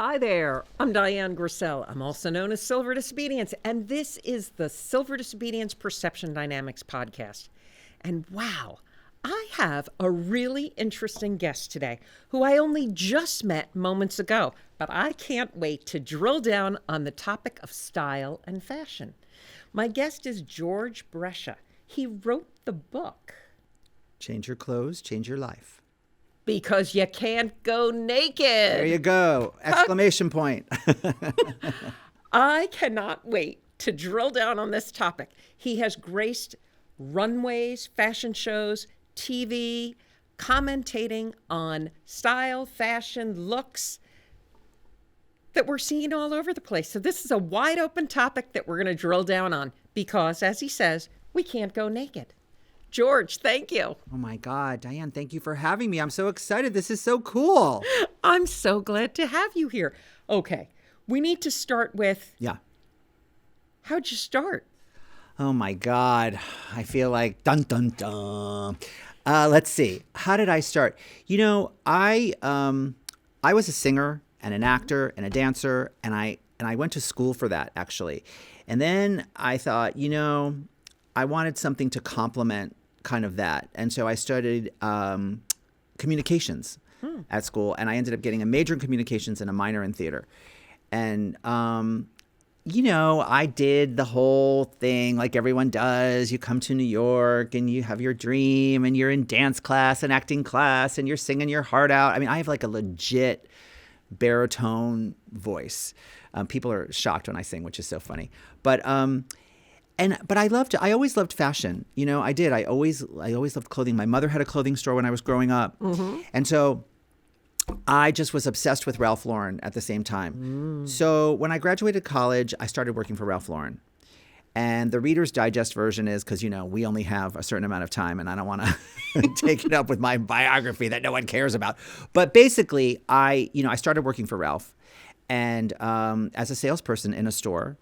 Hi there, I'm Dian Griesel. I'm also known as Silver Disobedience, and this is the Silver Disobedience Perception Dynamics podcast. And wow, I have a really interesting guest today who I only just met moments ago, but I can't wait to drill down on the topic of style and fashion. My guest is George Brescia. He wrote the book, Change Your Clothes, Change Your Life. Because You Can't Go Naked. There you go. Exclamation point. I cannot wait to drill down on this topic. He has graced runways, fashion shows, TV, commentating on style, fashion, looks that we're seeing all over the place. So this is a wide open topic that we're going to drill down on because, as he says, we can't go naked. George, thank you. Oh my God, Diane, thank you for having me. I'm so excited. This is so cool. I'm so glad to have you here. Okay, we need to start with, how'd you start? Oh my God, I feel like dun dun dun. Let's see. How did I start? You know, I was a singer and an actor and a dancer, and I went to school for that actually. And then I thought, you know, I wanted something to complement kind of that. And so I studied communications at school, and I ended up getting a major in communications and a minor in theater. And, you know, I did the whole thing like everyone does. You come to New York and you have your dream and you're in dance class and acting class and you're singing your heart out. I mean, I have like a legit baritone voice. People are shocked when I sing, which is so funny. But I always loved fashion. You know, I did. I always loved clothing. My mother had a clothing store when I was growing up. Mm-hmm. And so I just was obsessed with Ralph Lauren at the same time. So when I graduated college, I started working for Ralph Lauren. And the Reader's Digest version is because, you know, we only have a certain amount of time and I don't want to take it up with my biography that no one cares about. But basically, I started working for Ralph and as a salesperson in a store.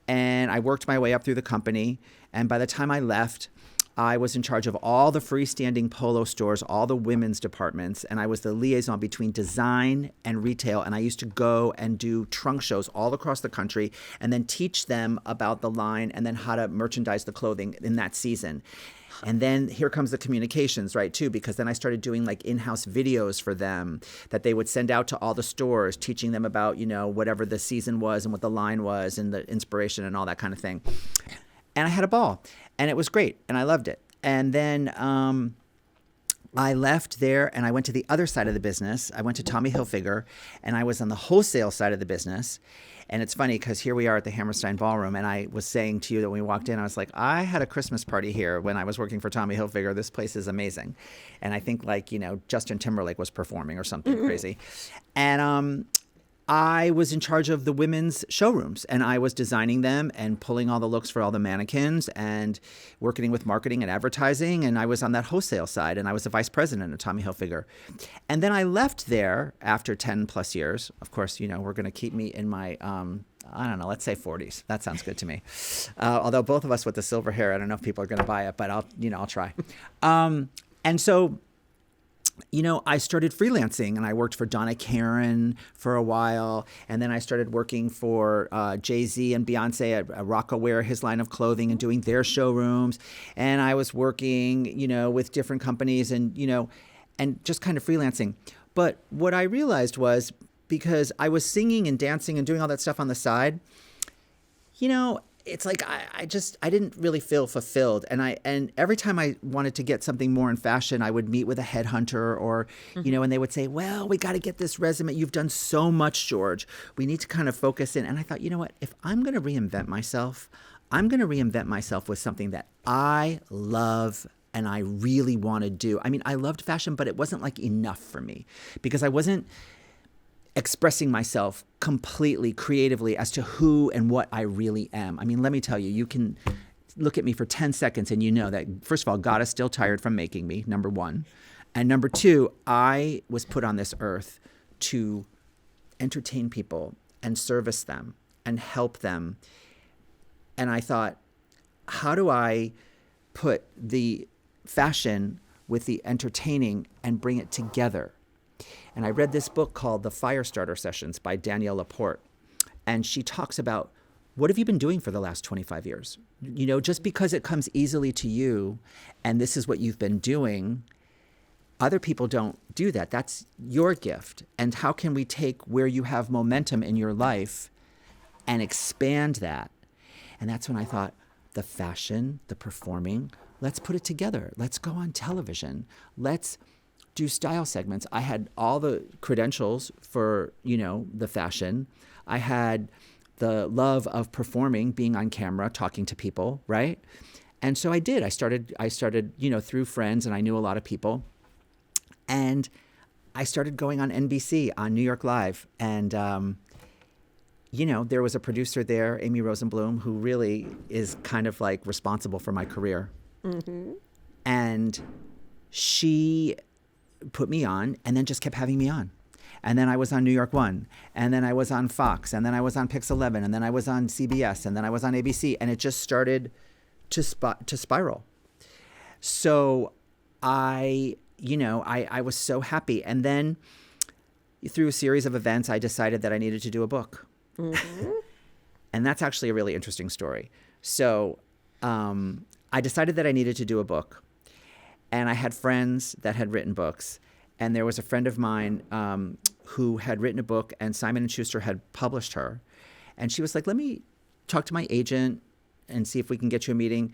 And I worked my way up through the company. And by the time I left, I was in charge of all the freestanding Polo stores, all the women's departments. And I was the liaison between design and retail. And I used to go and do trunk shows all across the country and then teach them about the line and then how to merchandise the clothing in that season. And then here comes the communications, right, too, because then I started doing like in-house videos for them that they would send out to all the stores, teaching them about, you know, whatever the season was and what the line was and the inspiration and all that kind of thing. And I had a ball and it was great and I loved it. And then I left there and I went to the other side of the business. I went to Tommy Hilfiger and I was on the wholesale side of the business. And it's funny because here we are at the Hammerstein Ballroom, and I was saying to you that when we walked in, I was like, I had a Christmas party here when I was working for Tommy Hilfiger. This place is amazing. And I think like, you know, Justin Timberlake was performing or something crazy. And I was in charge of the women's showrooms, and I was designing them and pulling all the looks for all the mannequins and working with marketing and advertising. And I was on that wholesale side, and I was the vice president of Tommy Hilfiger. And then I left there after 10 plus years. Of course, you know, we're going to keep me in my, I don't know, let's say 40s. That sounds good to me. Although both of us with the silver hair, I don't know if people are going to buy it, but I'll try. And so, you know, I started freelancing and I worked for Donna Karan for a while. And then I started working for Jay-Z and Beyonce at Rockaware, his line of clothing, and doing their showrooms. And I was working, you know, with different companies and, you know, and just kind of freelancing. But what I realized was because I was singing and dancing and doing all that stuff on the side, you know, it's like I didn't really feel fulfilled. And every time I wanted to get something more in fashion, I would meet with a headhunter or, you know, and they would say, well, we got to get this resume. You've done so much, George. We need to kind of focus in. And I thought, you know what, if I'm going to reinvent myself, I'm going to reinvent myself with something that I love and I really want to do. I mean, I loved fashion, but it wasn't like enough for me because I wasn't expressing myself completely creatively as to who and what I really am. I mean, let me tell you, you can look at me for 10 seconds and you know that, first of all, God is still tired from making me, number one. And number two, I was put on this earth to entertain people and service them and help them. And I thought, how do I put the fashion with the entertaining and bring it together? And I read this book called The Firestarter Sessions by Danielle Laporte. And she talks about, what have you been doing for the last 25 years? You know, just because it comes easily to you and this is what you've been doing, other people don't do that. That's your gift. And how can we take where you have momentum in your life and expand that? And that's when I thought, the fashion, the performing, let's put it together. Let's go on television. Let's do style segments. I had all the credentials for, you know, the fashion. I had the love of performing, being on camera, talking to people, right? And so I did. I started, you know, through friends, and I knew a lot of people. And I started going on NBC, on New York Live. And, you know, there was a producer there, Amy Rosenblum, who really is kind of like responsible for my career. Mm-hmm. And she put me on and then just kept having me on. And then I was on New York One, and then I was on Fox, and then I was on Pix 11, and then I was on CBS, and then I was on ABC, and it just started to spiral. So I was so happy. And then through a series of events, I decided that I needed to do a book. Mm-hmm. And that's actually a really interesting story. So I decided that I needed to do a book. And I had friends that had written books. And there was a friend of mine who had written a book, and Simon & Schuster had published her. And she was like, let me talk to my agent and see if we can get you a meeting.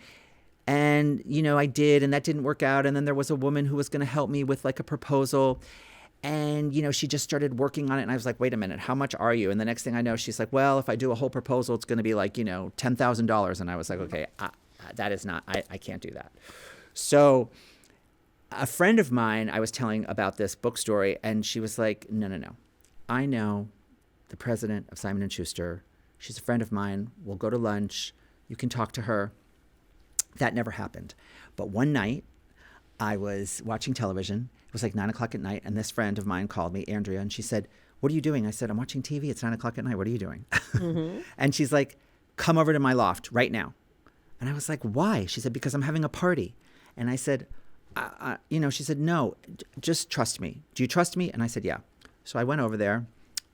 And, you know, I did, and that didn't work out. And then there was a woman who was going to help me with like a proposal. And, you know, she just started working on it. And I was like, wait a minute, how much are you? And the next thing I know, she's like, well, if I do a whole proposal, it's going to be like, you know, $10,000. And I was like, okay, that is not, I can't do that. So a friend of mine, I was telling about this book story, and she was like, no. I know the president of Simon & Schuster. She's a friend of mine. We'll go to lunch. You can talk to her. That never happened. But one night, I was watching television. It was like 9 o'clock at night, and this friend of mine called me, Andrea, and she said, what are you doing? I said, I'm watching TV. It's 9 o'clock at night. What are you doing? Mm-hmm. And she's like, come over to my loft right now. And I was like, why? She said, because I'm having a party. And I said, you know, she said, no, just trust me. Do you trust me? And I said, yeah. So I went over there.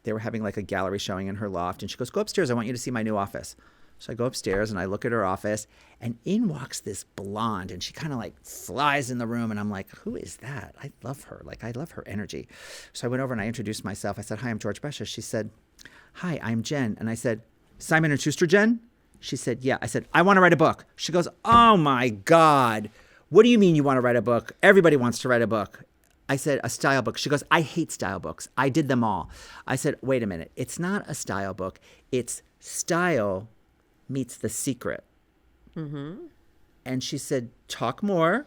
They were having like a gallery showing in her loft. And she goes, go upstairs. I want you to see my new office. So I go upstairs and I look at her office, and in walks this blonde, and she kind of like flies in the room. And I'm like, who is that? I love her. Like, I love her energy. So I went over and I introduced myself. I said, hi, I'm George Brescia. She said, hi, I'm Jen. And I said, Simon & Schuster, Jen? She said, yeah. I said, I want to write a book. She goes, oh my God. What do you mean you want to write a book? Everybody wants to write a book. I said, a style book. She goes, I hate style books. I did them all. I said, wait a minute. It's not a style book. It's style meets The Secret. Mm-hmm. And she said, talk more.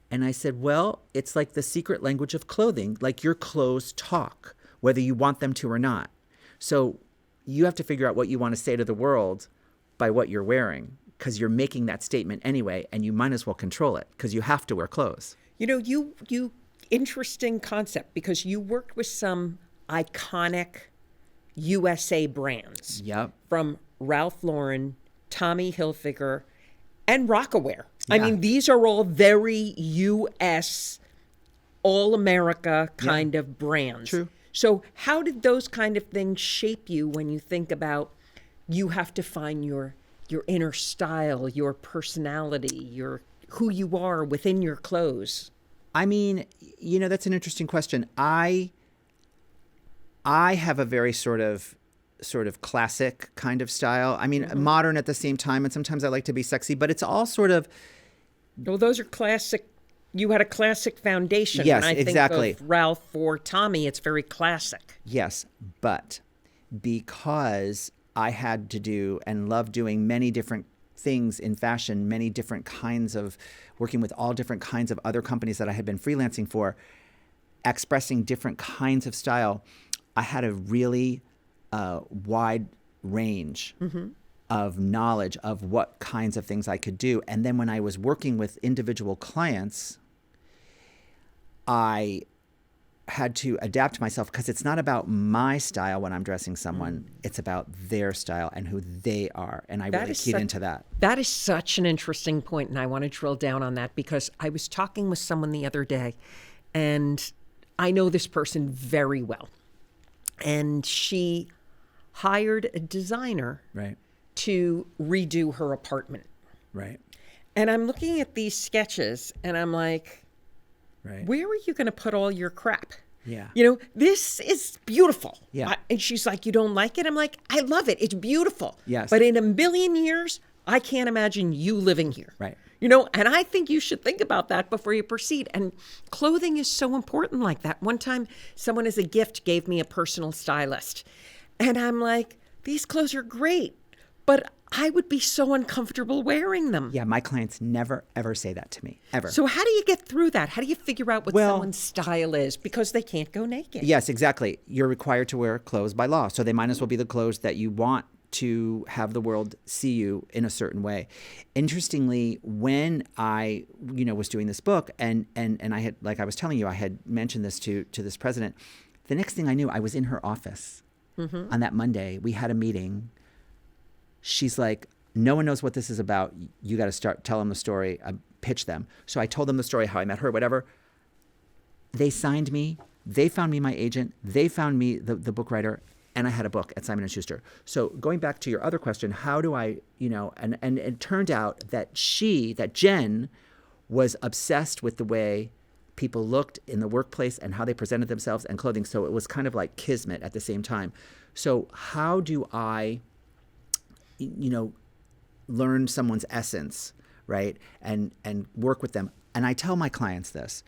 And I said, well, it's like the secret language of clothing. Like your clothes talk, whether you want them to or not. So you have to figure out what you want to say to the world by what you're wearing, because you're making that statement anyway, and you might as well control it, because you have to wear clothes. You know, you interesting concept, because you worked with some iconic USA brands. Yep. From Ralph Lauren, Tommy Hilfiger, and Rocawear. Yeah. I mean, these are all very U.S., all-America kind of brands. True. So how did those kind of things shape you when you think about you have to find your inner style, your personality, who you are within your clothes? I mean, you know, that's an interesting question. I have a very sort of classic kind of style. I mean, mm-hmm. modern at the same time, and sometimes I like to be sexy, but it's all sort of... Well, those are classic. You had a classic foundation. Yes, when I exactly. think of Ralph or Tommy, it's very classic. Yes, but because I had to do and love doing many different things in fashion, many different kinds of working with all different kinds of other companies that I had been freelancing for, expressing different kinds of style, I had a really wide range mm-hmm. of knowledge of what kinds of things I could do. And then when I was working with individual clients, I had to adapt myself, because it's not about my style when I'm dressing someone. It's about their style and who they are. And I really keyed into that. That is such an interesting point, and I want to drill down on that, because I was talking with someone the other day, and I know this person very well. And she hired a designer Right. to redo her apartment. Right. And I'm looking at these sketches and I'm like, Right. where are you going to put all your crap? Yeah. You know, this is beautiful. Yeah. And she's like, you don't like it? I'm like, I love it. It's beautiful. Yes. But in a million years, I can't imagine you living here. Right. You know, and I think you should think about that before you proceed. And clothing is so important like that. One time, someone as a gift gave me a personal stylist. And I'm like, these clothes are great, but I would be so uncomfortable wearing them. Yeah, my clients never, ever say that to me, ever. So how do you get through that? How do you figure out what Well- someone's style is? Because they can't go naked. Yes, exactly. You're required to wear clothes by law. So they might as well be the clothes that you want to have the world see you in a certain way. Interestingly, when I, was doing this book and I had, like I was telling you, I had mentioned this to this president, the next thing I knew, I was in her office on that Monday. We had a meeting. She's like, no one knows what this is about. You got to tell them the story, pitch them. So I told them the story, how I met her, whatever. They signed me. They found me my agent. They found me the book writer. And I had a book at Simon & Schuster. So going back to your other question, how do I, and it turned out that Jen was obsessed with the way people looked in the workplace and how they presented themselves and clothing. So it was kind of like kismet at the same time. So how do I, learn someone's essence, right? And work with them. And I tell my clients this,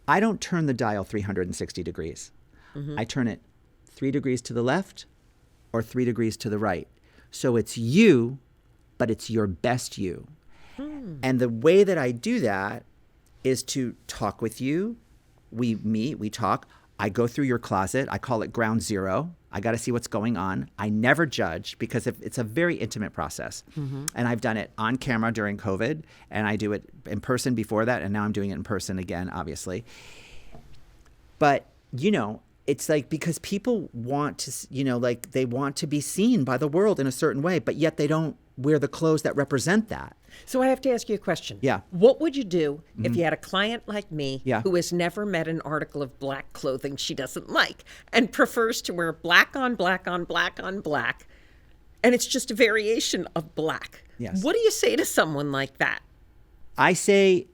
I don't turn the dial 360 degrees. I turn it 3 degrees to the left or 3 degrees to the right. So it's you, but it's your best you. And the way that I do that is to talk with you. We meet, we talk. I go through your closet. I call it ground zero. I got to see what's going on. I never judge because it's a very intimate process. And I've done it on camera during COVID, and I do it in person before that, and now I'm doing it in person again, obviously. But, it's like because people want to, they want to be seen by the world in a certain way, but yet they don't wear the clothes that represent that. So I have to ask you a question. Yeah. What would you do if you had a client like me Yeah. who has never met an article of black clothing she doesn't like and prefers to wear black on black on black on black, and it's just a variation of black? Yes. What do you say to someone like that? I say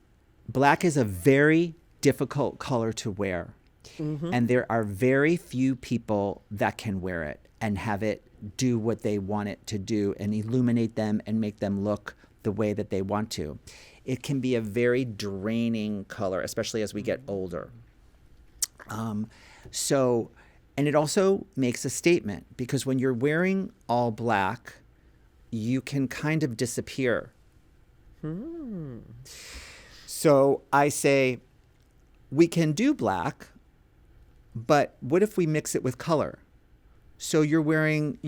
black is a very difficult color to wear. And there are very few people that can wear it and have it do what they want it to do and illuminate them and make them look the way that they want to. It can be a very draining color, especially as we get older. And it also makes a statement because when you're wearing all black, you can kind of disappear. So I say, we can do black, but what if we mix it with color? So you're wearing,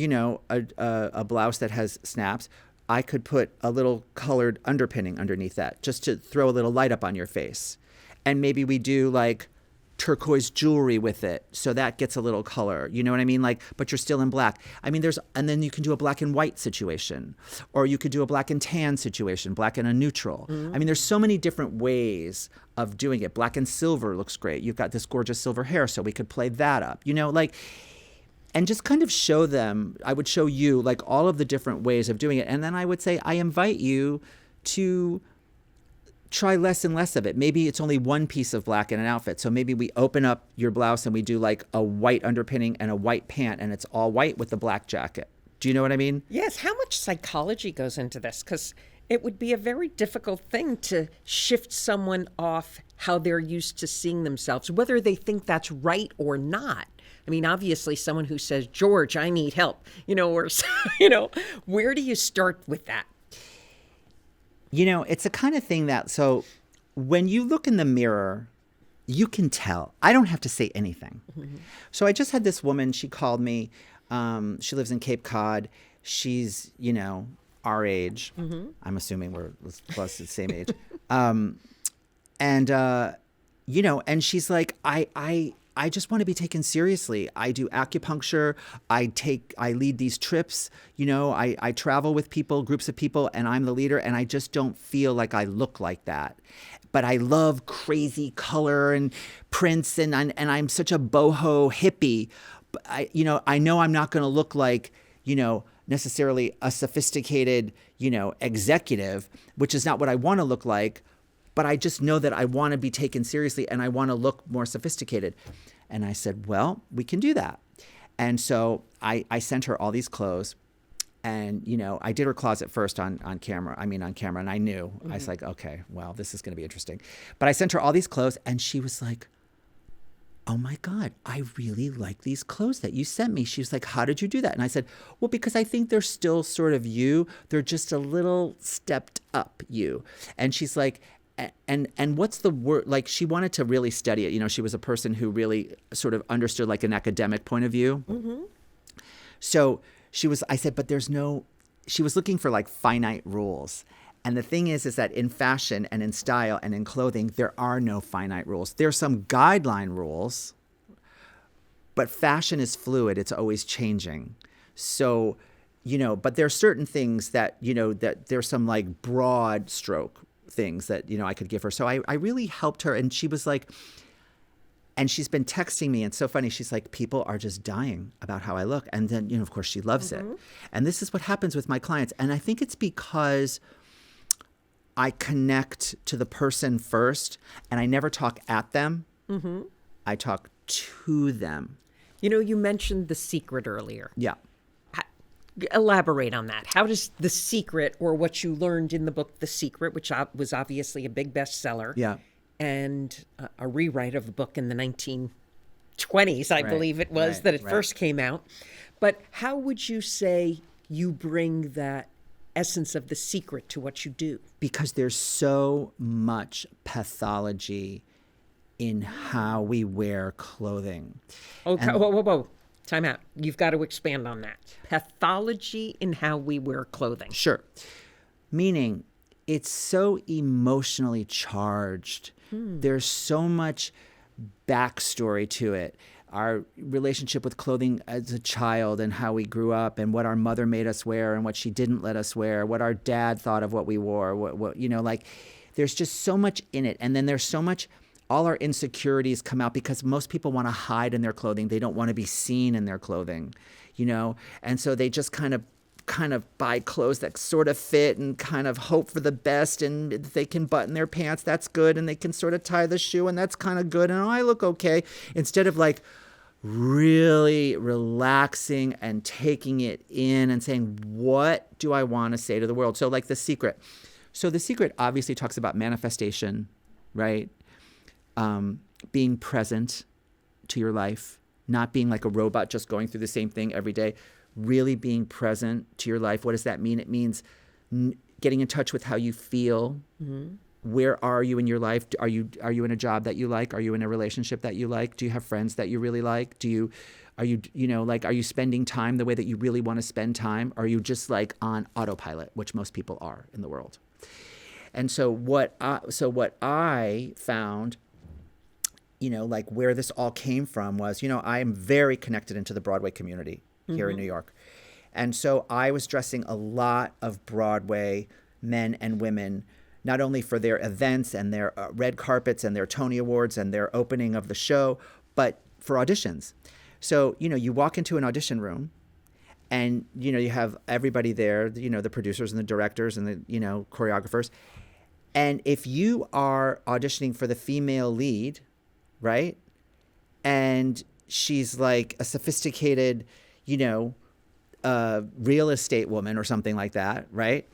a blouse that has snaps. I could put a little colored underpinning underneath that just to throw a little light up on your face. And maybe we do like turquoise jewelry with it. So that gets a little color, you know what I mean? But you're still in black. I mean, and then you can do a black and white situation, or you could do a black and tan situation, black and a neutral. I mean, there's so many different ways of doing it. Black and silver looks great. You've got this gorgeous silver hair, so we could play that up, and just kind of show them, I would show you all of the different ways of doing it. And then I would say, I invite you to try less and less of it. Maybe it's only one piece of black in an outfit. So maybe we open up your blouse and we do a white underpinning and a white pant, and it's all white with the black jacket. Do you know what I mean? Yes. How much psychology goes into this? Because it would be a very difficult thing to shift someone off how they're used to seeing themselves, whether they think that's right or not. I mean, obviously, someone who says, George, I need help, or, where do you start with that? It's a kind of thing that, so when you look in the mirror, you can tell. I don't have to say anything. So I just had this woman, she called me. She lives in Cape Cod. She's, our age. I'm assuming we're close to the same age. And she's like, I just want to be taken seriously. I do acupuncture. I lead these trips. I travel with people, groups of people, and I'm the leader. And I just don't feel like I look like that. But I love crazy color and prints, and I'm such a boho hippie. But I know I'm not going to look like, necessarily a sophisticated, executive, which is not what I want to look like. But I just know that I want to be taken seriously and I want to look more sophisticated. And I said, well, we can do that. And so I sent her all these clothes. And, I did her closet first on camera. And I knew. Mm-hmm. I was like, okay, well, this is going to be interesting. But I sent her all these clothes and she was like, oh my God, I really like these clothes that you sent me. She was like, how did you do that? And I said, well, because I think they're still sort of you. They're just a little stepped up you. And she's like, and what's the word? Like, she wanted to really study it. She was a person who really sort of understood like an academic point of view. Mm-hmm. So I said, but she was looking for like finite rules. And the thing is that in fashion and in style and in clothing, there are no finite rules. There's some guideline rules, but fashion is fluid. It's always changing. So, but there are certain things that, that there's some like broad stroke things that, I could give her. So I really helped her. And she was like, and she's been texting me. And so funny. She's like, people are just dying about how I look. And then, of course, she loves it. And this is what happens with my clients. And I think it's because I connect to the person first and I never talk at them. Mm-hmm. I talk to them. You mentioned The Secret earlier. Yeah. Elaborate on that. How does The Secret, or what you learned in the book The Secret, which was obviously a big bestseller, yeah, and a rewrite of the book in the 1920s, I believe it was, that it first came out. But how would you say you bring that essence of The Secret to what you do? Because there's so much pathology in how we wear clothing. Okay, whoa. Time out. You've got to expand on that. Pathology in how we wear clothing. Sure. Meaning it's so emotionally charged. There's so much backstory to it. Our relationship with clothing as a child and how we grew up and what our mother made us wear and what she didn't let us wear, what our dad thought of what we wore, what like there's just so much in it. And then there's so much, all our insecurities come out because most people want to hide in their clothing. They don't want to be seen in their clothing, and so they just kind of buy clothes that sort of fit and kind of hope for the best. And if they can button their pants, that's good. And they can sort of tie the shoe and that's kind of good. And I look okay. Instead of like really relaxing and taking it in and saying, what do I want to say to the world? So like The Secret. So The Secret obviously talks about manifestation, right? Being present to your life, not being like a robot just going through the same thing every day, really being present to your life. What does that mean? It means getting in touch with how you feel. Mm-hmm. Where are you in your life? Are you in a job that you like? Are you in a relationship that you like? Do you have friends that you really like? Are you spending time the way that you really want to spend time? Or are you just like on autopilot, which most people are in the world? And so what I found, like where this all came from was, I am very connected into the Broadway community here in New York. And so I was dressing a lot of Broadway men and women, not only for their events and their red carpets and their Tony Awards and their opening of the show, but for auditions. So, you walk into an audition room and, you have everybody there, the producers and the directors and the, choreographers. And if you are auditioning for the female lead, right, and she's like a sophisticated, real estate woman or something like that, right?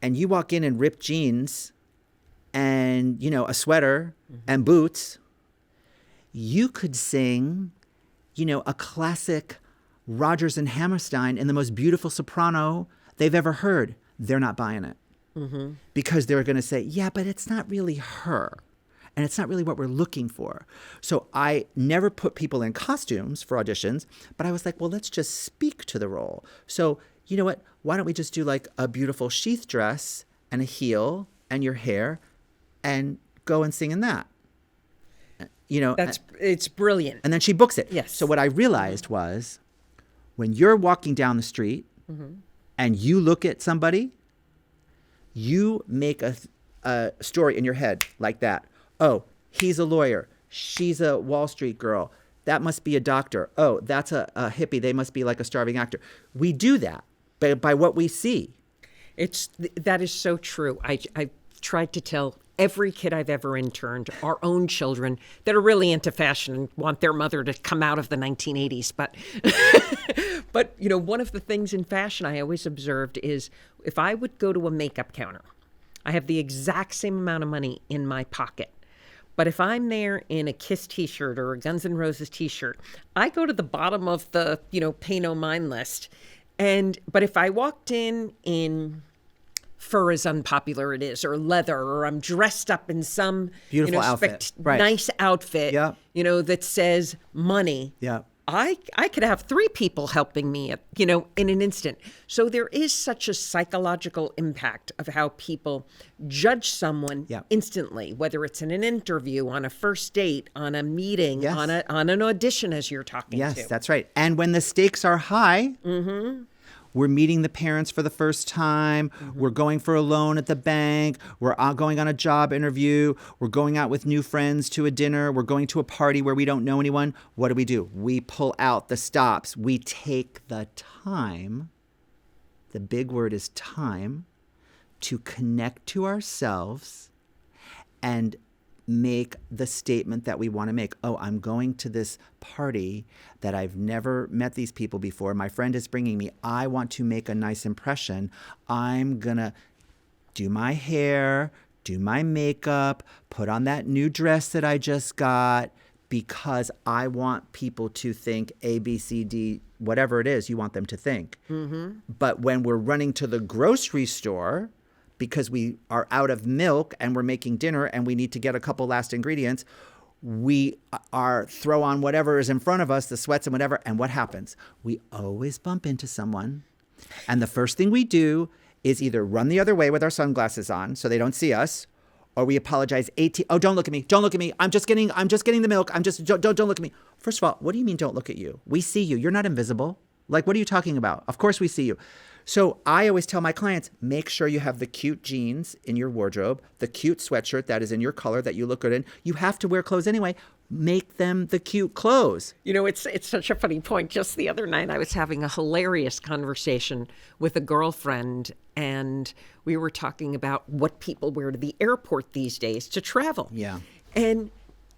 And you walk in ripped jeans and, a sweater and boots, you could sing, a classic Rodgers and Hammerstein in the most beautiful soprano they've ever heard. They're not buying it. Mm-hmm. Because they're going to say, yeah, but it's not really her. And it's not really what we're looking for. So I never put people in costumes for auditions, but I was like, well, let's just speak to the role. So you know what? Why don't we just do like a beautiful sheath dress and a heel and your hair and go and sing in that? It's brilliant. And then she books it. Yes. So what I realized was when you're walking down the street and you look at somebody, you make a story in your head like that. Oh, he's a lawyer. She's a Wall Street girl. That must be a doctor. Oh, that's a hippie. They must be like a starving actor. We do that by what we see. That is so true. I've tried to tell every kid I've ever interned, our own children that are really into fashion and want their mother to come out of the 1980s. But one of the things in fashion I always observed is if I would go to a makeup counter, I have the exact same amount of money in my pocket. But if I'm there in a Kiss t-shirt or a Guns N' Roses t-shirt, I go to the bottom of the, pay no mind list. But if I walked in fur as unpopular it is, or leather, or I'm dressed up in some beautiful outfit, nice outfit, Yeah. That says money. Yeah. I could have 3 people helping me, in an instant. So there is such a psychological impact of how people judge someone instantly, whether it's in an interview, on a first date, on a meeting, on an audition as you're talking to. Yes, that's right. And when the stakes are high, we're meeting the parents for the first time. We're going for a loan at the bank. We're going on a job interview. We're going out with new friends to a dinner. We're going to a party where we don't know anyone. What do? We pull out the stops. We take the time. The big word is time, to connect to ourselves and make the statement that we want to make. Oh, I'm going to this party that I've never met these people before. My friend is bringing me. I want to make a nice impression. I'm going to do my hair, do my makeup, put on that new dress that I just got because I want people to think A, B, C, D, whatever it is you want them to think. But when we're running to the grocery store because we are out of milk and we're making dinner and we need to get a couple last ingredients, we are throw on whatever is in front of us, the sweats and whatever, and what happens? We always bump into someone, and the first thing we do is either run the other way with our sunglasses on so they don't see us, or we apologize. Oh, don't look at me. Don't look at me. I'm just getting the milk. Don't look at me. First of all, what do you mean don't look at you? We see you. You're not invisible. Like, what are you talking about? Of course we see you. So I always tell my clients, make sure you have the cute jeans in your wardrobe, the cute sweatshirt that is in your color that you look good in. You have to wear clothes anyway. Make them the cute clothes. It's such a funny point. Just the other night, I was having a hilarious conversation with a girlfriend, and we were talking about what people wear to the airport these days to travel. Yeah.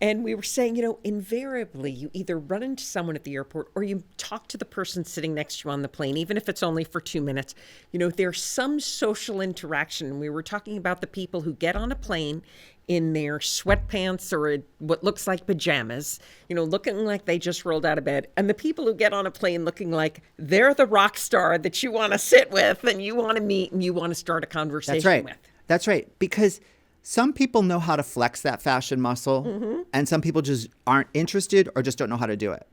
And we were saying, invariably you either run into someone at the airport or you talk to the person sitting next to you on the plane, even if it's only for 2 minutes. There's some social interaction. We were talking about the people who get on a plane in their sweatpants or what looks like pajamas, looking like they just rolled out of bed. And the people who get on a plane looking like they're the rock star that you want to sit with and you want to meet and you want to start a conversation with. That's right. Because some people know how to flex that fashion muscle, and some people just aren't interested or just don't know how to do it.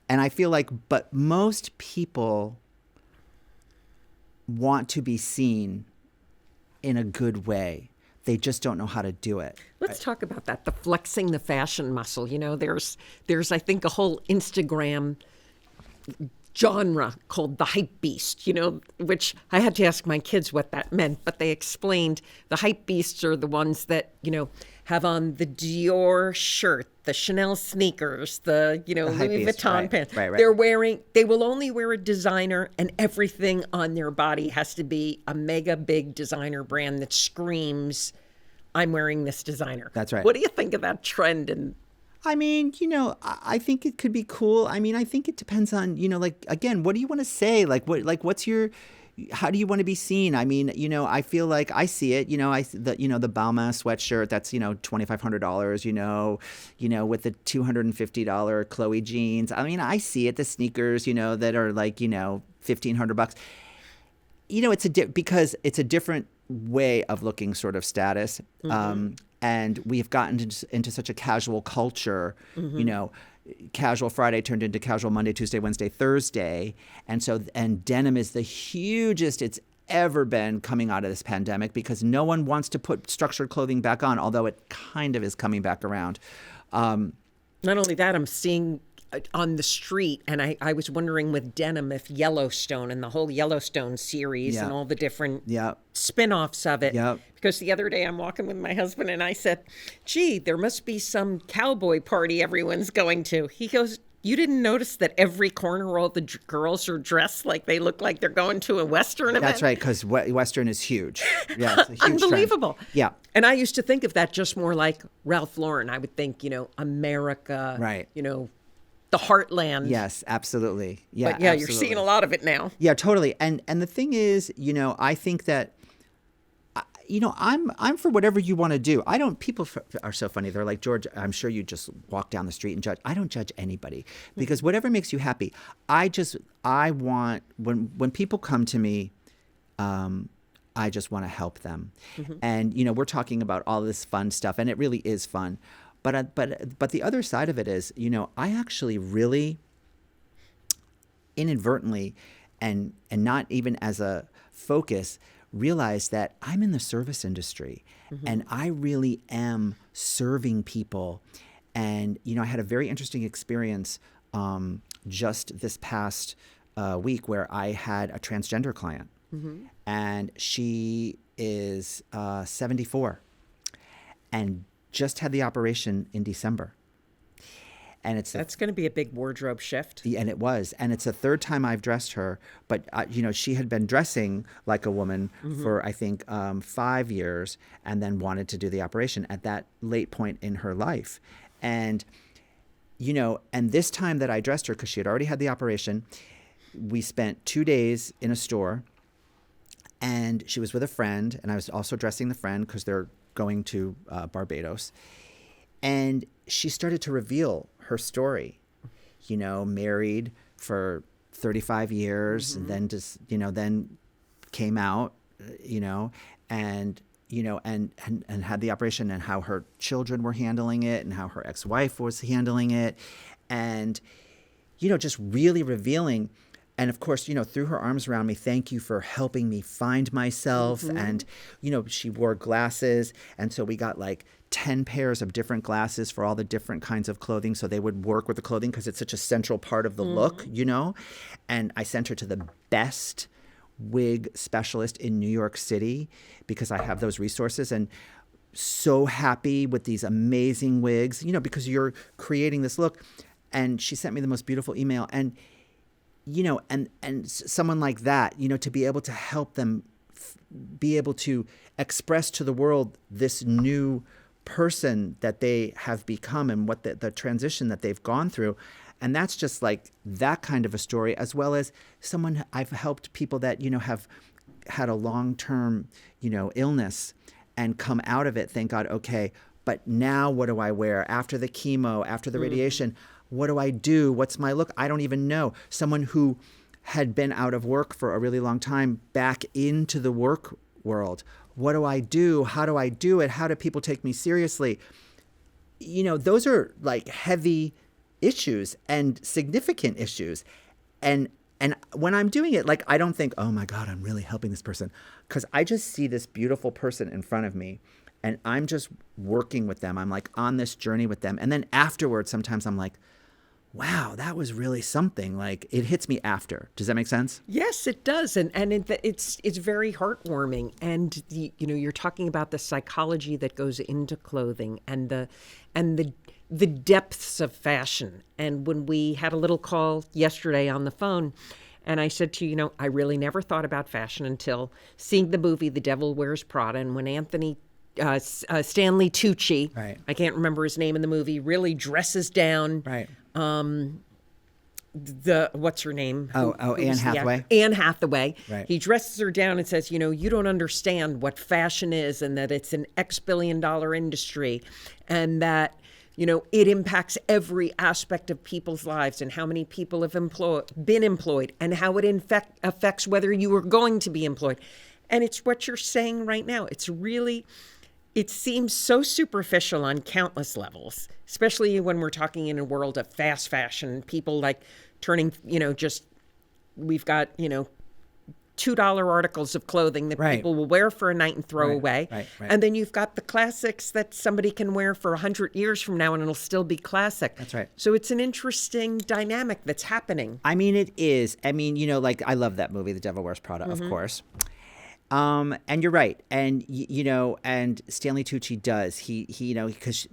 And I feel like, but most people want to be seen in a good way. They just don't know how to do it. Let's talk about that, the flexing the fashion muscle. There's I think, a whole Instagram genre called the Hypebeast, which I had to ask my kids what that meant, but they explained the Hypebeasts are the ones that, have on the Dior shirt, the Chanel sneakers, the Louis Vuitton pants. Right. They will only wear a designer, and everything on their body has to be a mega big designer brand that screams, I'm wearing this designer. That's right. What do you think of that trend? And I mean, I think it could be cool. I mean, I think it depends on, again, what do you want to say? How do you want to be seen? I mean, I feel like I see it, the Balmain sweatshirt, that's, $2,500, with the $250 Chloe jeans. I mean, I see it, the sneakers, that are like, $1,500. Because it's a different way of looking sort of status. And we've gotten into such a casual culture, casual Friday turned into casual Monday, Tuesday, Wednesday, Thursday. And denim is the hugest it's ever been coming out of this pandemic because no one wants to put structured clothing back on, although it kind of is coming back around. Not only that, I'm seeing on the street, and I was wondering with denim if Yellowstone and the whole Yellowstone series and all the different spin-offs of it. Yep. Because the other day I'm walking with my husband and I said, gee, there must be some cowboy party everyone's going to. He goes, you didn't notice that every corner all the girls are dressed like they look like they're going to a Western event? That's right, because Western is huge. Yeah, it's a huge Unbelievable. Trend. Yeah. And I used to think of that just more like Ralph Lauren. I would think, America, right. The heartland. Yes, absolutely. Yeah, but yeah, absolutely. You're seeing a lot of it now. Yeah, totally. And the thing is, I think that, I'm for whatever you want to do. People are so funny. They're like, George, I'm sure you just walk down the street and judge. I don't judge anybody because whatever makes you happy. I want, when people come to me, I just want to help them. Mm-hmm. And, we're talking about all this fun stuff and it really is fun. But the other side of it is, I actually really inadvertently and not even as a focus realized that I'm in the service industry and I really am serving people. And, I had a very interesting experience just this past week where I had a transgender client and she is 74 and just had the operation in December. And that's going to be a big wardrobe shift. And it was. And it's the third time I've dressed her. But, she had been dressing like a woman for, I think, 5 years and then wanted to do the operation at that late point in her life. And, and this time that I dressed her, because she had already had the operation, we spent 2 days in a store. And she was with a friend. And I was also dressing the friend because they're going to Barbados. And she started to reveal her story, married for 35 years and then just, then came out, and had the operation and how her children were handling it and how her ex-wife was handling it. And, just really revealing. And of course, threw her arms around me. Thank you for helping me find myself. And, she wore glasses. And so we got like 10 pairs of different glasses for all the different kinds of clothing. So they would work with the clothing because it's such a central part of the look, And I sent her to the best wig specialist in New York City because I have those resources. And so happy with these amazing wigs, because you're creating this look. And she sent me the most beautiful email. And and someone like that, to be able to help them be able to express to the world this new person that they have become and what the transition that they've gone through. And that's just like that kind of a story, as well as someone I've helped people that, have had a long-term, illness and come out of it. Thank God. Okay. But now what do I wear after the chemo, after the radiation? What do I do? What's my look? I don't even know. Someone who had been out of work for a really long time back into the work world. What do I do? How do I do it? How do people take me seriously? Those are like heavy issues and significant issues. And when I'm doing it, like, I don't think, oh my God, I'm really helping this person. Because I just see this beautiful person in front of me and I'm just working with them. I'm like on this journey with them. And then afterwards, sometimes I'm like, wow, that was really something. Like, it hits me after. Does that make sense? Yes, it does. And it's very heartwarming. And you're talking about the psychology that goes into clothing and the depths of fashion. And when we had a little call yesterday on the phone, and I said to you, I really never thought about fashion until seeing the movie The Devil Wears Prada. And when Stanley Tucci, right. I can't remember his name in the movie, really dresses down. Right. What's her name? Anne Hathaway. Anne Hathaway. Right. He dresses her down and says, you don't understand what fashion is and that it's an X billion-dollar industry and that, it impacts every aspect of people's lives and how many people have been employed and how it affects whether you are going to be employed. And it's what you're saying right now. It seems so superficial on countless levels, especially when we're talking in a world of fast fashion, people like turning, we've got, $2 articles of clothing that Right. people will wear for a night and throw away. right. And then you've got the classics that somebody can wear for 100 years from now and it'll still be classic. That's right. So it's an interesting dynamic that's happening. I mean, it is. I mean, like I love that movie, The Devil Wears Prada, of course. And you're right. And, and Stanley Tucci does. He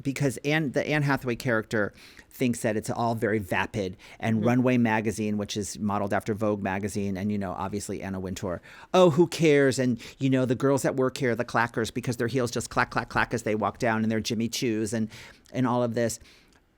because the Anne Hathaway character thinks that it's all very vapid, and Runway magazine, which is modeled after Vogue magazine, and, obviously Anna Wintour. Oh, who cares? And, the girls that work here, the clackers, because their heels just clack, clack, clack as they walk down, and their Jimmy Choos and all of this.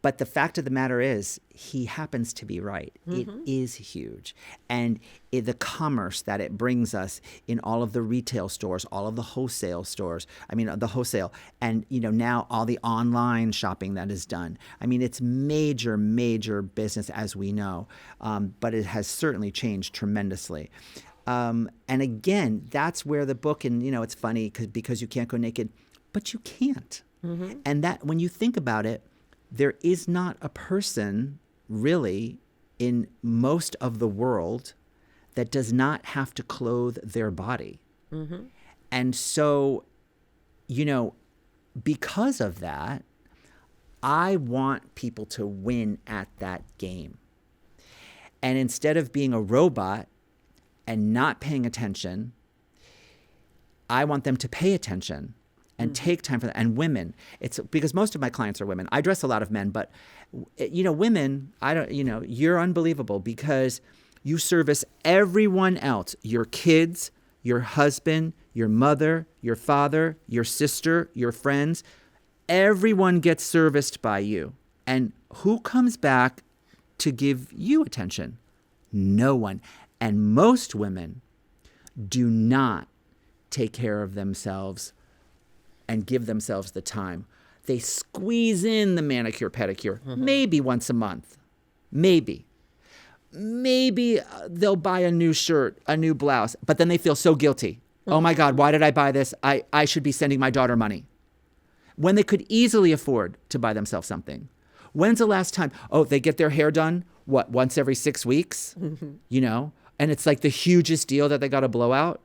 But the fact of the matter is, he happens to be right. It is huge. And the commerce that it brings us in all of the retail stores, all of the wholesale stores, the wholesale, and, now all the online shopping that is done. I mean, it's major, major business, as we know. But it has certainly changed tremendously. And again, that's where the book, and, it's funny because you can't go naked, but you can't. And that, when you think about it, there is not a person really in most of the world that does not have to clothe their body. And so, because of that, I want people to win at that game. And instead of being a robot and not paying attention, I want them to pay attention and take time for that. And women, it's because most of my clients are women. I dress a lot of men, but women, you're unbelievable because you service everyone else, your kids, your husband, your mother, your father, your sister, your friends. Everyone gets serviced by you. And who comes back to give you attention? No one. And most women do not take care of themselves and give themselves the time. They squeeze in the manicure, pedicure, maybe once a month. Maybe they'll buy a new shirt, a new blouse, but then they feel so guilty. Oh my God, why did I buy this? I should be sending my daughter money. When they could easily afford to buy themselves something. When's the last time? Oh, they get their hair done, once every 6 weeks? And it's like the hugest deal that they got to blow out.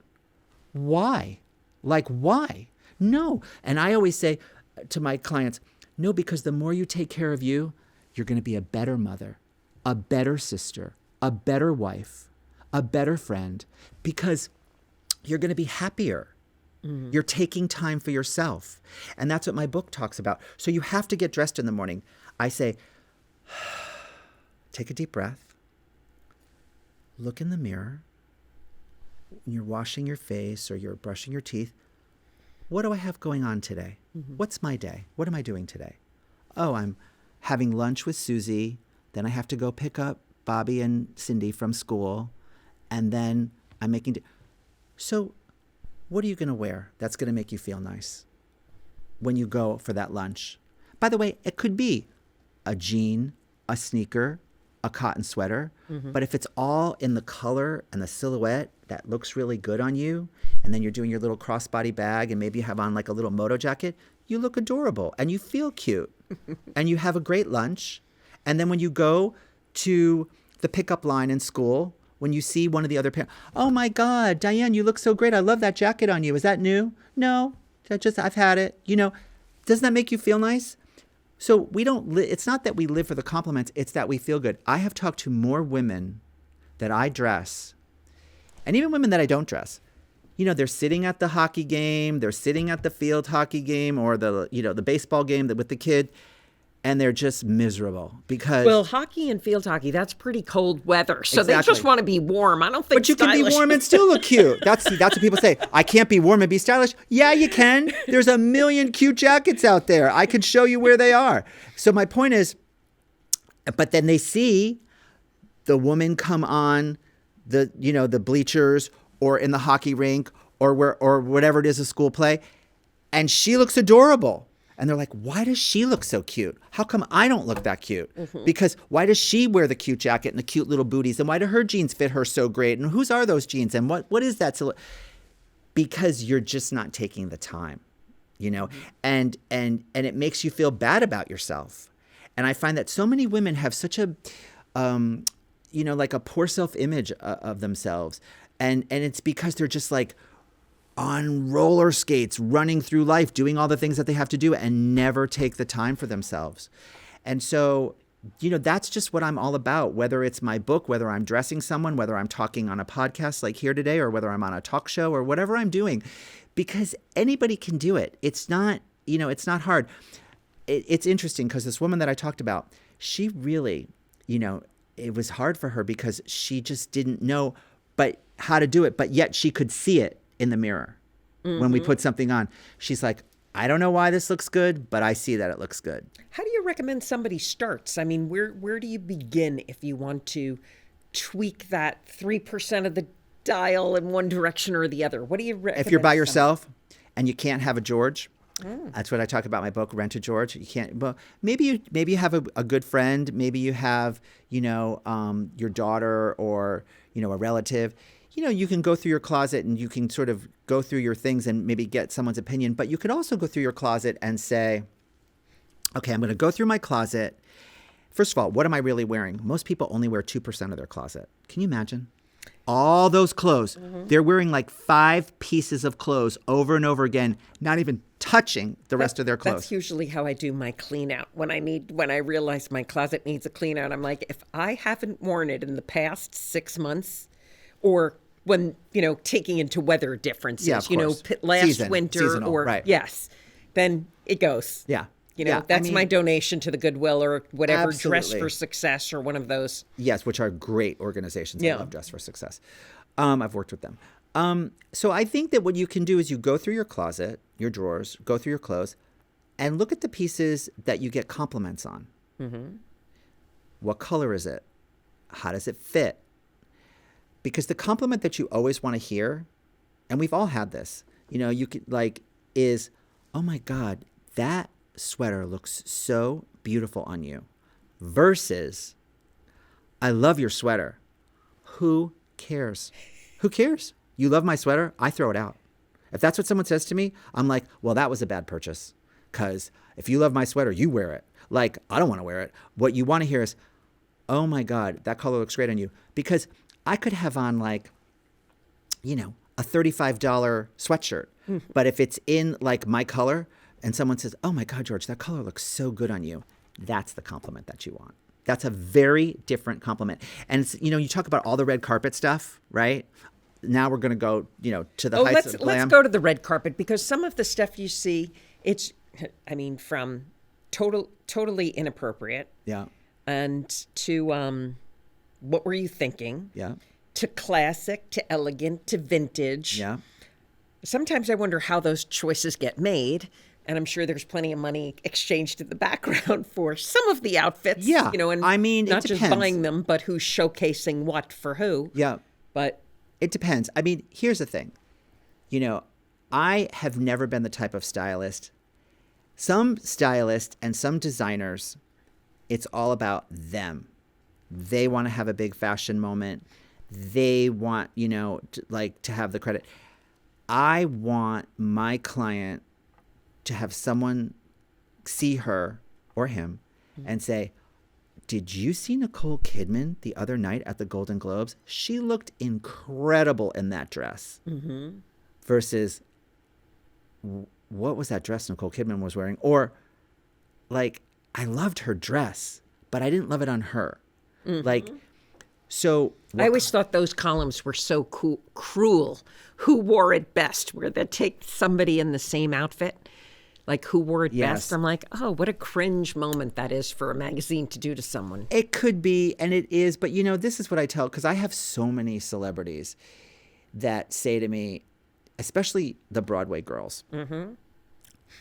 Why? Why? No. And I always say to my clients, no, because the more you take care of you, you're going to be a better mother, a better sister, a better wife, a better friend, because you're going to be happier. You're taking time for yourself. And that's what my book talks about. So you have to get dressed in the morning. I say, take a deep breath, look in the mirror. When you're washing your face or you're brushing your teeth, what do I have going on today? What's my day? What am I doing today? Oh, I'm having lunch with Susie. Then I have to go pick up Bobby and Cindy from school. And then I'm making... So what are you going to wear that's going to make you feel nice when you go for that lunch? By the way, it could be a jean, a sneaker, a cotton sweater. But if it's all in the color and the silhouette that looks really good on you, and then you're doing your little crossbody bag and maybe you have on like a little moto jacket, you look adorable and you feel cute and you have a great lunch. And then when you go to the pickup line in school, when you see one of the other parents, oh my God, Diane, you look so great. I love that jacket on you. Is that new? No, I've had it. Doesn't that make you feel nice? So we don't, it's not that we live for the compliments, it's that we feel good. I have talked to more women that I dress, and even women that I don't dress. They're sitting at the hockey game, they're sitting at the field hockey game or the baseball game with the kid, and they're just miserable because... Well, hockey and field hockey, that's pretty cold weather. So Exactly. They just want to be warm. I don't think But you can be warm and still look cute. That's what people say. I can't be warm and be stylish. Yeah, you can. There's a million cute jackets out there. I could show you where they are. So my point is, but then they see the woman come on the bleachers or in the hockey rink or whatever it is, a school play, and she looks adorable. And they're like, why does she look so cute? How come I don't look that cute? Because why does she wear the cute jacket and the cute little booties? And why do her jeans fit her so great? And whose are those jeans? And what is that? Because you're just not taking the time, and it makes you feel bad about yourself. And I find that so many women have such a like a poor self-image of themselves. And it's because they're just like on roller skates, running through life, doing all the things that they have to do and never take the time for themselves. And so, that's just what I'm all about, whether it's my book, whether I'm dressing someone, whether I'm talking on a podcast like here today, or whether I'm on a talk show or whatever I'm doing, because anybody can do it. It's not, it's not hard. It's interesting because this woman that I talked about, she really, it was hard for her because she just didn't know how to do it, but yet she could see it in the mirror when we put something on. She's like, I don't know why this looks good, but I see that it looks good. How do you recommend somebody starts? I mean, where do you begin if you want to tweak that 3% of the dial in one direction or the other? What do you recommend? If you're by yourself and you can't have a George, that's what I talk about in my book, Rent a George. You can't. Well, maybe you have a good friend. Maybe you have your daughter or a relative. You can go through your closet and you can sort of go through your things and maybe get someone's opinion. But you could also go through your closet and say, okay, I'm going to go through my closet. First of all, what am I really wearing? Most people only wear 2% of their closet. Can you imagine? All those clothes. They're wearing like 5 pieces of clothes over and over again, not even touching the rest of their clothes. That's usually how I do my clean out. When I realize my closet needs a clean out, I'm like, if I haven't worn it in the past 6 months, or when, taking into weather differences, last winter seasonal, or right. Yes, then it goes. Yeah. That's my donation to the Goodwill or whatever, Absolutely. Dress for Success or one of those. Yes, which are great organizations. Yeah. I love Dress for Success. I've worked with them. So I think that what you can do is you go through your closet, your drawers, go through your clothes, and look at the pieces that you get compliments on. What color is it? How does it fit? Because the compliment that you always want to hear, and we've all had this, you could is, oh my God, that sweater looks so beautiful on you, versus, I love your sweater. Who cares? Who cares? You love my sweater? I throw it out. If that's what someone says to me, I'm like, well, that was a bad purchase. Because if you love my sweater, you wear it. Like, I don't want to wear it. What you want to hear is, oh my God, that color looks great on you. Because I could have on a $35 sweatshirt. But if it's in my color and someone says, oh my God, George, that color looks so good on you, that's the compliment that you want. That's a very different compliment. And it's, you talk about all the red carpet stuff, right? Now we're going to go, to the heights of glam. Let's go to the red carpet, because some of the stuff you see, from totally inappropriate. Yeah. And to what were you thinking? Yeah. To classic, to elegant, to vintage. Yeah. Sometimes I wonder how those choices get made. And I'm sure there's plenty of money exchanged in the background for some of the outfits. Yeah. And not just buying them, but who's showcasing what for who. Yeah. But it depends. Here's the thing. I have never been the type of stylist. Some stylists and some designers, it's all about them. They want to have a big fashion moment. They want, to have the credit. I want my client to have someone see her or him and say, did you see Nicole Kidman the other night at the Golden Globes? She looked incredible in that dress. Versus, what was that dress Nicole Kidman was wearing? Or, I loved her dress, but I didn't love it on her. So I always thought those columns were so cruel. Who wore it best? Where they take somebody in the same outfit, who wore it best. I'm like, oh, what a cringe moment that is for a magazine to do to someone. It could be, and it is, but this is what I tell, because I have so many celebrities that say to me, especially the Broadway girls,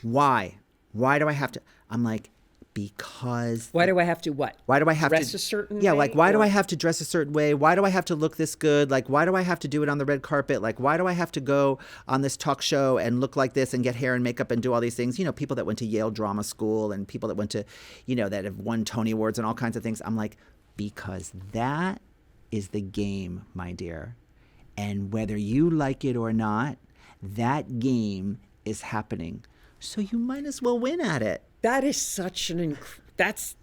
why do I have to? I'm like, because. Why do I have to what? Why do I have dress to a certain way? Yeah, why do I have to dress a certain way? Why do I have to look this good? Why do I have to do it on the red carpet? Why do I have to go on this talk show and look like this and get hair and makeup and do all these things? People that went to Yale Drama School and people that went to, that have won Tony Awards and all kinds of things. I'm like, because that is the game, my dear. And whether you like it or not, that game is happening. So you might as well win at it. That is such that's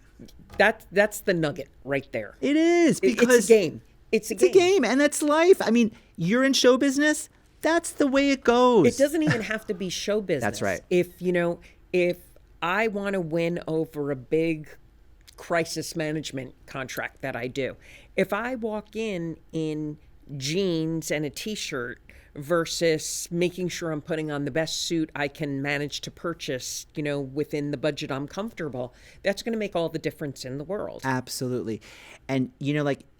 That's the nugget right there. It is, because It's a game. It's a game, and that's life. I mean, you're in show business. That's the way it goes. It doesn't even have to be show business. That's right. If I want to win over a big crisis management contract that I do, if I walk in jeans and a t-shirt versus making sure I'm putting on the best suit I can manage to purchase, within the budget I'm comfortable, that's going to make all the difference in the world. Absolutely. And,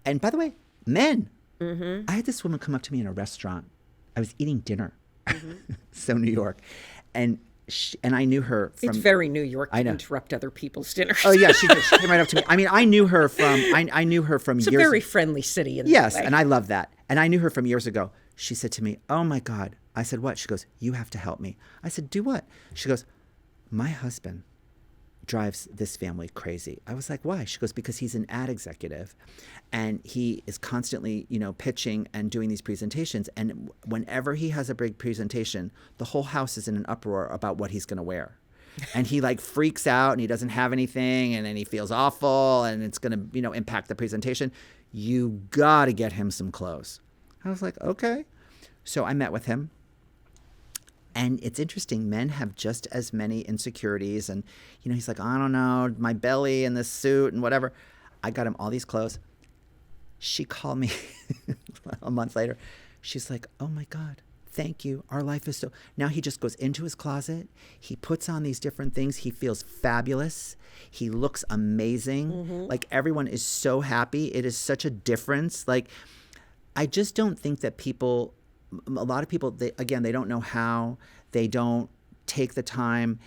and by the way, men. I had this woman come up to me in a restaurant. I was eating dinner. So New York. And I knew her from... It's very New York to interrupt other people's dinners. Oh, yeah, she did. She came right up to me. I mean, I knew her from It's years... a very friendly city in that Yes, way. and I love that. And I knew her from years ago. She said to me, "Oh, my God." I said, "What?" She goes, "You have to help me." I said, "Do what?" She goes, "My husband drives this family crazy." I was like, "Why?" She goes, "Because he's an ad executive and he is constantly, pitching and doing these presentations. And whenever he has a big presentation, the whole house is in an uproar about what he's going to wear. And he freaks out and he doesn't have anything and then he feels awful and it's going to, impact the presentation. You got to get him some clothes." I was like, okay. So I met with him. And it's interesting, men have just as many insecurities. And, he's like, "I don't know, my belly and this suit and whatever." I got him all these clothes. She called me a month later. She's like, "Oh, my God, thank you. Our life is so..." Now he just goes into his closet. He puts on these different things. He feels fabulous. He looks amazing. Everyone is so happy. It is such a difference. I just don't think that a lot of people, they don't know how, they don't take the time.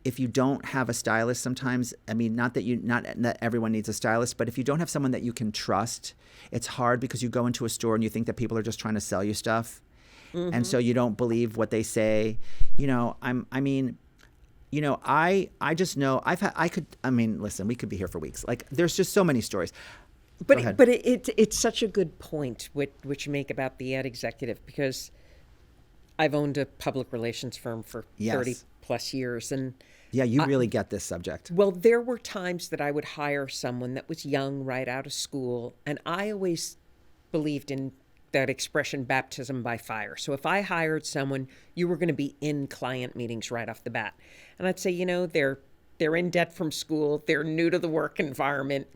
If you don't have a stylist sometimes, I mean, not that everyone needs a stylist, but if you don't have someone that you can trust, it's hard because you go into a store and you think that people are just trying to sell you stuff. And so you don't believe what they say. I just know listen, we could be here for weeks. There's just so many stories. But it's such a good point which you make about the ad executive, because I've owned a public relations firm for 30 plus years. And yeah, you really get this subject. Well, there were times that I would hire someone that was young, right out of school. And I always believed in that expression, baptism by fire. So if I hired someone, you were going to be in client meetings right off the bat. And I'd say, they're in debt from school. They're new to the work environment.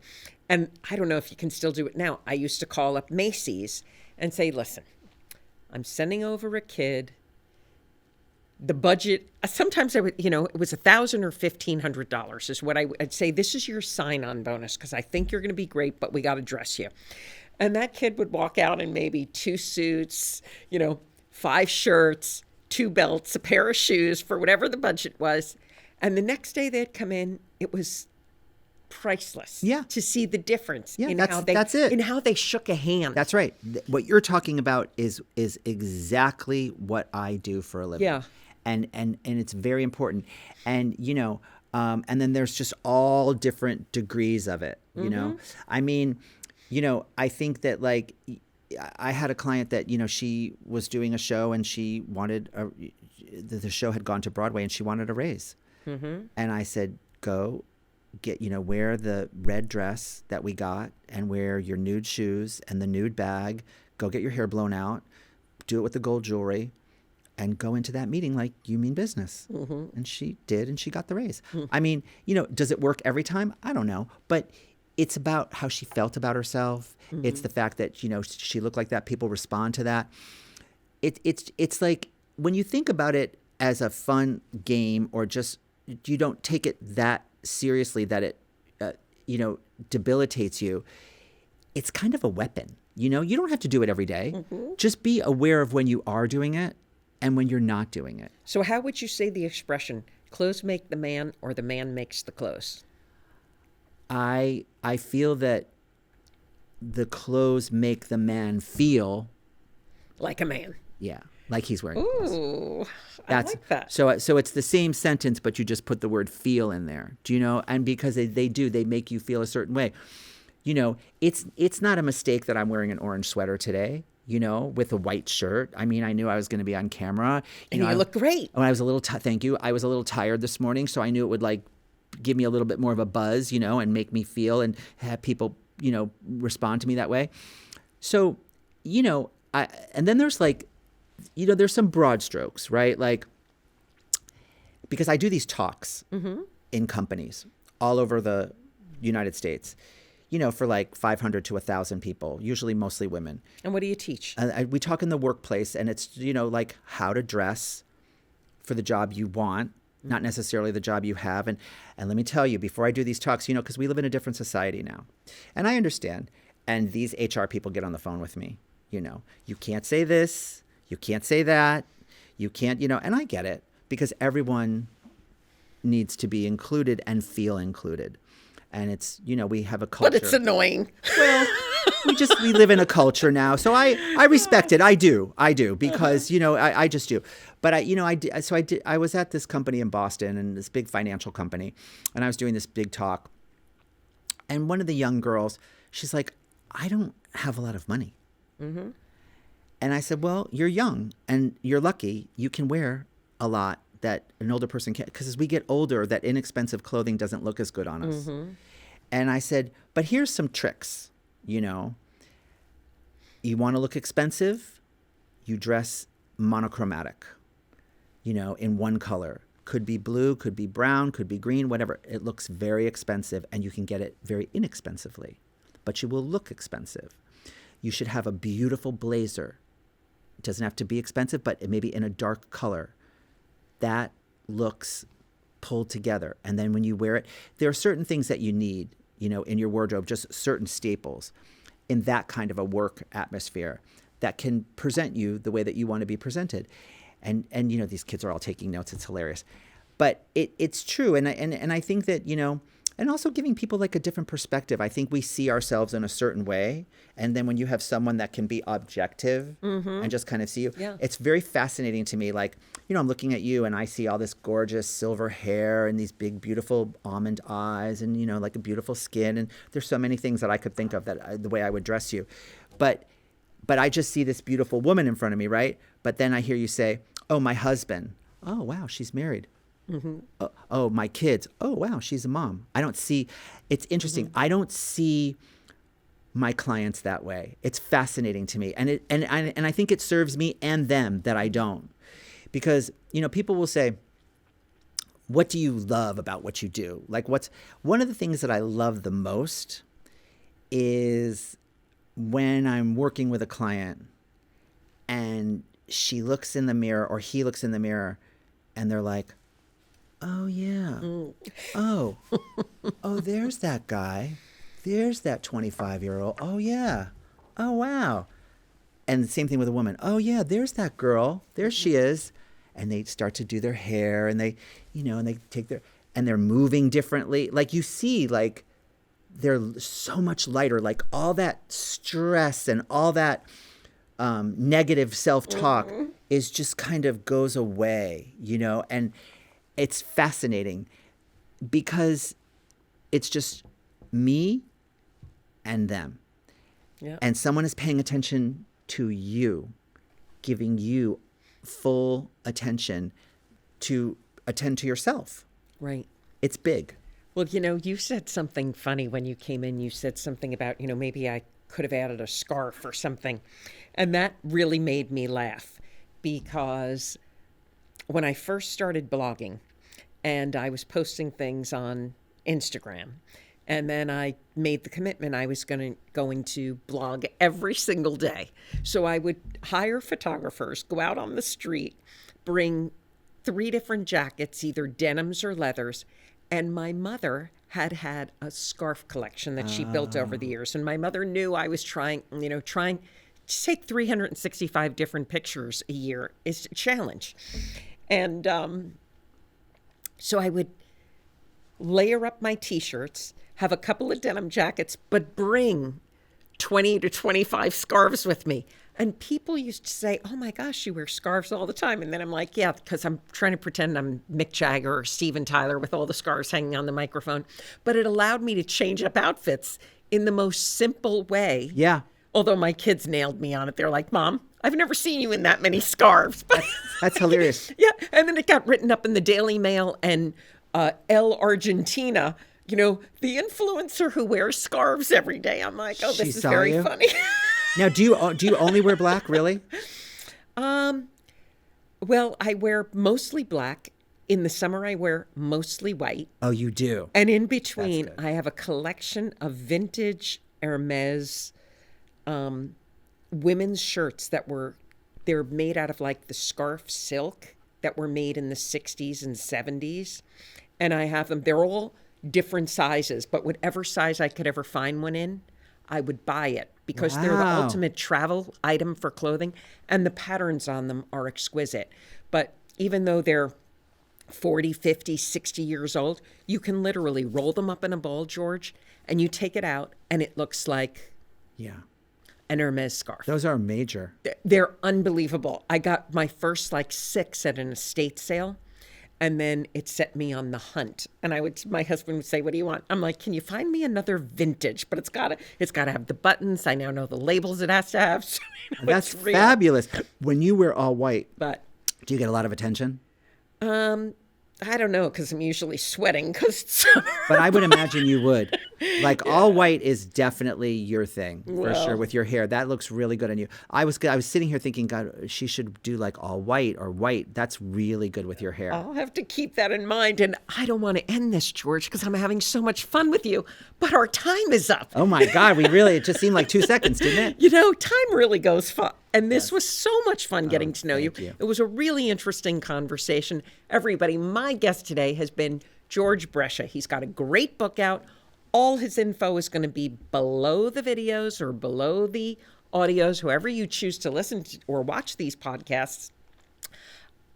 And I don't know if you can still do it now. I used to call up Macy's and say, "Listen, I'm sending over a kid. The budget," sometimes I would, it was $1,000 or $1,500 is what I'd say. "This is your sign-on bonus because I think you're going to be great, but we got to dress you." And that kid would walk out in maybe 2 suits, 5 shirts, 2 belts, a pair of shoes for whatever the budget was. And the next day they'd come in, it was priceless. Yeah. To see the difference in that's it. in how they shook a hand. That's right. What you're talking about is exactly what I do for a living. Yeah. And it's very important. And and then there's just all different degrees of it, I mean, I think that I had a client that, she was doing a show and she wanted the show had gone to Broadway and she wanted a raise. And I said, "Go get, wear the red dress that we got and wear your nude shoes and the nude bag. Go get your hair blown out, do it with the gold jewelry, and go into that meeting like you mean business." And she did, and she got the raise. I mean, does it work every time? I don't know. But it's about how she felt about herself. It's the fact that, she looked like that. People respond to that. It's like when you think about it as a fun game, or just you don't take it that seriously that it, debilitates you. It's kind of a weapon. You don't have to do it every day. Just be aware of when you are doing it and when you're not doing it. So how would you say the expression, "clothes make the man," or "the man makes the clothes"? I feel that the clothes make the man feel like a man. Yeah, like he's wearing clothes. Ooh, I like that. So it's the same sentence, but you just put the word "feel" in there. Do you know? And because they make you feel a certain way. It's not a mistake that I'm wearing an orange sweater today, with a white shirt. I mean, I knew I was going to be on camera. And you look great. When I was a little, thank you. I was a little tired this morning, so I knew it would give me a little bit more of a buzz, and make me feel and have people, respond to me that way. So, and then there's like, there's some broad strokes, right? Like, because I do these talks in companies all over the United States, for like 500 to 1,000 people, usually mostly women. And what do you teach? We talk in the workplace, and it's, like how to dress for the job you want, not necessarily the job you have. And let me tell you, before I do these talks, because we live in a different society now. And I understand. And these HR people get on the phone with me, you can't say this, you can't say that, you can't, and I get it, because everyone needs to be included and feel included. And it's, we have a culture. But it's annoying. Well, we live in a culture now. So I respect it. I do because, I just do. But I was at this company in Boston, and this big financial company, and I was doing this big talk. And one of the young girls, she's like, I don't have a lot of money. Mm-hmm. And I said, well, you're young and you're lucky. You can wear a lot that an older person can't, because as we get older, that inexpensive clothing doesn't look as good on us. Mm-hmm. And I said, but here's some tricks, you want to look expensive, you dress monochromatic, in one color. Could be blue, could be brown, could be green, whatever. It looks very expensive, and you can get it very inexpensively, but you will look expensive. You should have a beautiful blazer. It doesn't have to be expensive, but it may be in a dark color. That looks pulled together. And then when you wear it, there are certain things that you need, in your wardrobe, just certain staples in that kind of a work atmosphere that can present you the way that you want to be presented. And these kids are all taking notes. It's hilarious. But it's true. And I think that, and also giving people like a different perspective. I think we see ourselves in a certain way. And then when you have someone that can be objective and just kind of see you, it's very fascinating to me. Like, I'm looking at you and I see all this gorgeous silver hair and these big, beautiful almond eyes and, like a beautiful skin. And there's so many things that I could think of the way I would dress you. But I just see this beautiful woman in front of me, right? But then I hear you say, oh, my husband. Oh, wow, she's married. Mm-hmm. Oh, my kids. Oh, wow, she's a mom. I don't see, it's interesting. I don't see my clients that way. It's fascinating to me. And I think it serves me and them that I don't. Because, people will say, what do you love about what you do? Like, one of the things that I love the most is when I'm working with a client and she looks in the mirror or he looks in the mirror and they're like, oh, yeah. Oh, there's that guy. There's that 25-year-old. Oh, yeah. Oh, wow. And the same thing with a woman. Oh, yeah, there's that girl. There she is. And they start to do their hair and they, and they take and they're moving differently. Like you see, like they're so much lighter, like all that stress and all that negative self-talk is just kind of goes away, and it's fascinating because it's just me and them. Yeah. And someone is paying attention to you, giving you full attention to attend to yourself. Right. It's big. Well, you said something funny when you came in. You said something about, maybe I could have added a scarf or something. And that really made me laugh because when I first started blogging and I was posting things on Instagram, and then I made the commitment I was going to blog every single day. So I would hire photographers, go out on the street, bring 3 different jackets, either denims or leathers. And my mother had a scarf collection that she built over the years. And my mother knew I was trying to take 365 different pictures a year is a challenge. And so I would layer up my T-shirts, have a couple of denim jackets, but bring 20 to 25 scarves with me. And people used to say, oh my gosh, you wear scarves all the time. And then I'm like, yeah, because I'm trying to pretend I'm Mick Jagger or Steven Tyler with all the scarves hanging on the microphone. But it allowed me to change up outfits in the most simple way. Yeah. Although my kids nailed me on it. They're like, Mom, I've never seen you in that many scarves. That's hilarious. Yeah. And then it got written up in the Daily Mail and El Argentina, you know, the influencer who wears scarves every day. I'm like, oh, She this is saw very you? funny. Now, do you only wear black, really? Well, I wear mostly black. In the summer, I wear mostly white. Oh, you do. And in between, good. I have a collection of vintage Hermes women's shirts they're made out of like the scarf silk that were made in the 60s and 70s. And I have them. They're all different sizes, but whatever size I could ever find one in, I would buy it because they're the Wow. ultimate travel item for clothing, and the patterns on them are exquisite. But even though they're 40, 50, 60 years old, you can literally roll them up in a ball, George, and you take it out, and it looks like Yeah. an Hermes scarf. Those are major. They're unbelievable. I got my first like 6 at an estate sale, and then it set me on the hunt. And my husband would say, "What do you want?" I'm like, "Can you find me another vintage? But it's gotta have the buttons. I now know the labels it has to have." So, you know, That's it's real. fabulous. When you wear all white, But do you get a lot of attention? I don't know because I'm usually sweating because it's summer. But I would imagine you would. Like all white is definitely your thing for Well. sure with your hair. That looks really good on you. I was sitting here thinking, God, she should do like all white or white. That's really good with your hair. I'll have to keep that in mind. And I don't want to end this, George, because I'm having so much fun with you. But our time is up. Oh my God, it just seemed like 2 seconds, didn't it? You know, time really goes fun. And this was so much fun getting to know you. thank you. It was a really interesting conversation. Everybody, my guest today has been George Brescia. He's got a great book out. All his info is going to be below the videos or below the audios, whoever you choose to listen to or watch these podcasts.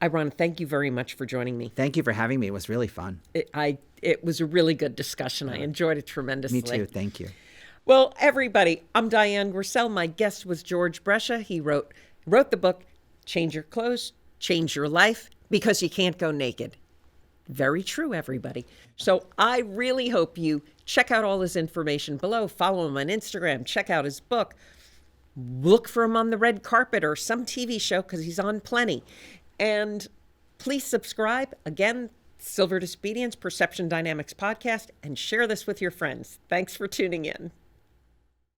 Ron, thank you very much for joining me. Thank you for having me. It was really fun. It was a really good discussion. I enjoyed it tremendously. Me too. Thank you. Well, everybody, I'm Dian Griesel. My guest was George Brescia. He wrote the book, Change Your Clothes, Change Your Life, because you can't go naked. Very true, everybody. So I really hope you check out all his information below. Follow him on Instagram. Check out his book. Look for him on the red carpet or some TV show because he's on plenty. And please subscribe. Again, Silver Disobedience Perception Dynamics podcast, and share this with your friends. Thanks for tuning in.